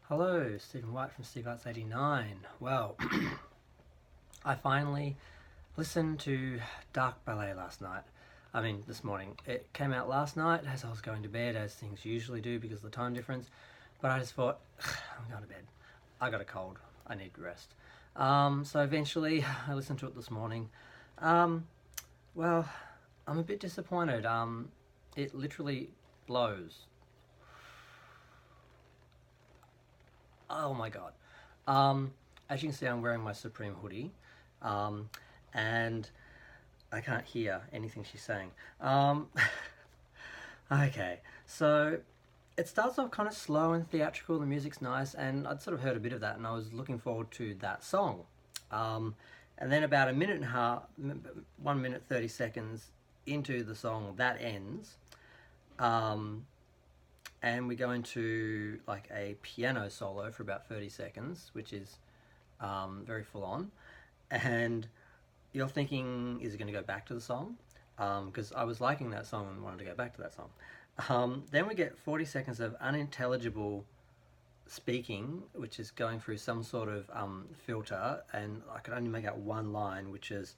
Hello, Stephen White from Steve Arts 89. Well, I finally listened to Dark Ballet last night. This morning. It came out last night as I was going to bed, as things usually do because of the time difference. But I just thought, I'm going to bed. I got a cold. I need rest. So eventually, I listened to it this morning. Well, I'm a bit disappointed. It literally blows. Oh my god. As you can see, I'm wearing my Supreme hoodie, and I can't hear anything she's saying. Okay, so it starts off kind of slow and theatrical. The music's nice, and I'd sort of heard a bit of that, and I was looking forward to that song. And then about a minute and a half, 1 minute 30 seconds into the song, that ends. And we go into like a piano solo for about 30 seconds, which is very full on. And you're thinking, is it going to go back to the song? Because I was liking that song and wanted to go back to that song. Then we get 40 seconds of unintelligible speaking, which is going through some sort of filter, and I could only make out one line, which is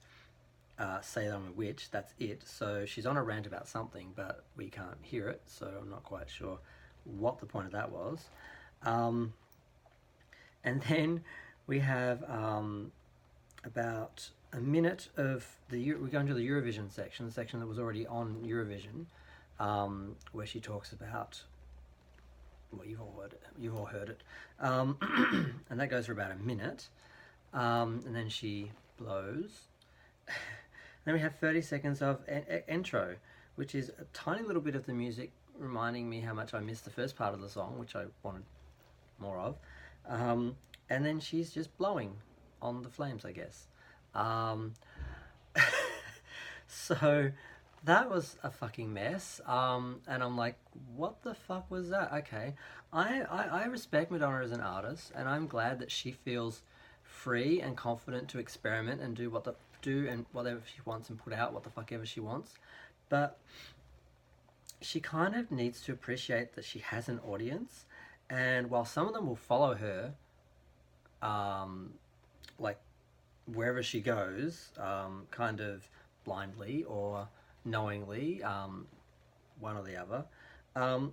say that I'm a witch. That's it. So she's on a rant about something, but we can't hear it, so I'm not quite sure what the point of that was. And then we have about a minute of we're going to the Eurovision section, the section that was already on Eurovision, where she talks about, well, you've all heard it, and that goes for about a minute, and then she blows. Then we have 30 seconds of intro, which is a tiny little bit of the music reminding me how much I missed the first part of the song, which I wanted more of. And then she's just blowing on the flames, I guess. So that was a fucking mess. And I'm like, what the fuck was that? Okay. I respect Madonna as an artist, and I'm glad that she feels free and confident to experiment and do and whatever she wants and put out what the fuck ever she wants. But she kind of needs to appreciate that she has an audience, and while some of them will follow her, like wherever she goes, kind of blindly or knowingly, one or the other,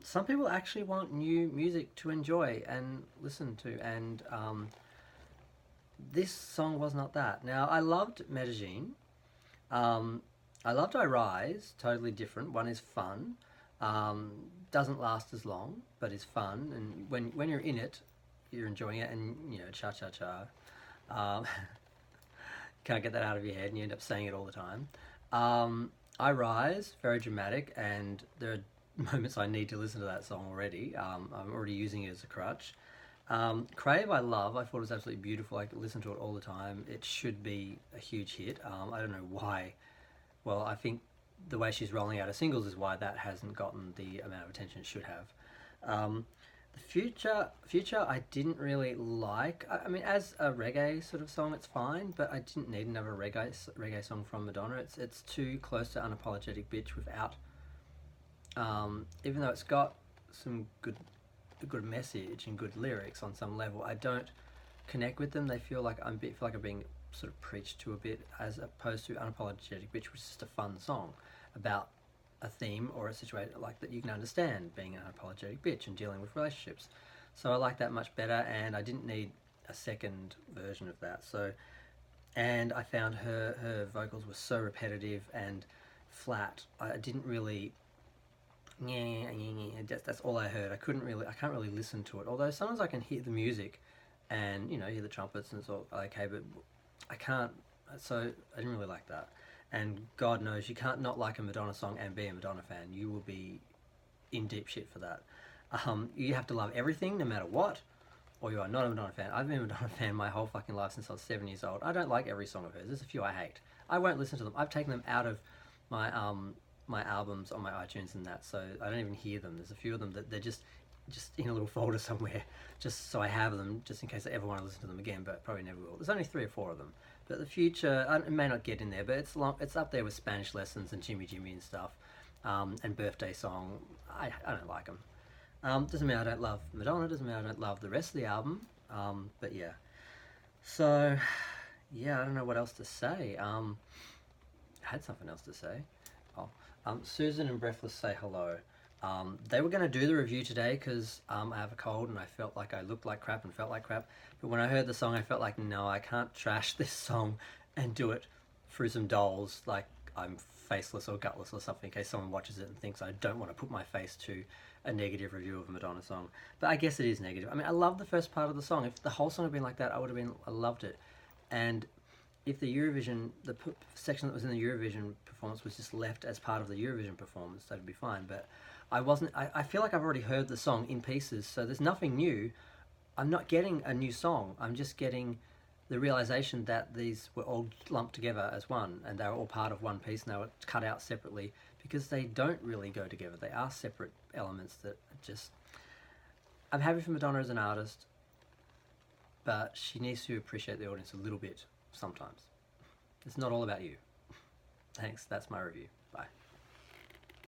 some people actually want new music to enjoy and listen to, and this song was not that. Now, I loved Medellin. I loved I Rise, totally different. One is fun, doesn't last as long, but is fun, and when you're in it, you're enjoying it, and cha-cha-cha. Can't get that out of your head, and you end up saying it all the time. I Rise, very dramatic, and there are moments I need to listen to that song already. I'm already using it as a crutch. Crave I love. I thought it was absolutely beautiful. I could listen to it all the time. It should be a huge hit. I don't know why. Well, I think the way she's rolling out her singles is why that hasn't gotten the amount of attention it should have. The Future I didn't really like. I mean, as a reggae sort of song, it's fine, but I didn't need another reggae song from Madonna. It's too close to Unapologetic Bitch without, even though it's got some a good message and good lyrics on some level, I don't connect with them. They feel like I'm being sort of preached to a bit, as opposed to Unapologetic Bitch, which is just a fun song about a theme or a situation like that you can understand, being an unapologetic bitch and dealing with relationships. So I like that much better, and I didn't need a second version of that. So, and I found her vocals were so repetitive and flat. I didn't really. That's all I heard. I can't really listen to it. Although sometimes I can hear the music, and hear the trumpets, and it's all okay. But I can't. So I didn't really like that. And God knows you can't not like a Madonna song and be a Madonna fan. You will be in deep shit for that. You have to love everything, no matter what, or you are not a Madonna fan. I've been a Madonna fan my whole fucking life since I was 7 years old. I don't like every song of hers. There's a few I hate. I won't listen to them. I've taken them out of my my albums on my iTunes and that, so I don't even hear them. There's a few of them that they're just in a little folder somewhere, just so I have them, just in case I ever want to listen to them again, but probably never will. There's only 3 or 4 of them. But the Future, it may not get in there, but it's up there with Spanish Lessons and Jimmy Jimmy and stuff, and Birthday Song. I don't like them. Doesn't mean I don't love Madonna, doesn't mean I don't love the rest of the album. But yeah. So, yeah, I don't know what else to say. I had something else to say. Oh, Susan and Breathless say hello. They were going to do the review today because I have a cold and I felt like I looked like crap and felt like crap. But when I heard the song, I felt like, no, I can't trash this song and do it through some dolls like I'm faceless or gutless or something in case someone watches it and thinks I don't want to put my face to a negative review of a Madonna song. But I guess it is negative. I mean, I love the first part of the song. If the whole song had been like that, I loved it. And if the Eurovision, section that was in the Eurovision performance was just left as part of the Eurovision performance, that'd be fine. But I feel like I've already heard the song in pieces, so there's nothing new. I'm not getting a new song. I'm just getting the realization that these were all lumped together as one, and they were all part of one piece, and they were cut out separately because they don't really go together. They are separate elements that just. I'm happy for Madonna as an artist, but she needs to appreciate the audience a little bit sometimes. It's not all about you. Thanks, that's my review. Bye.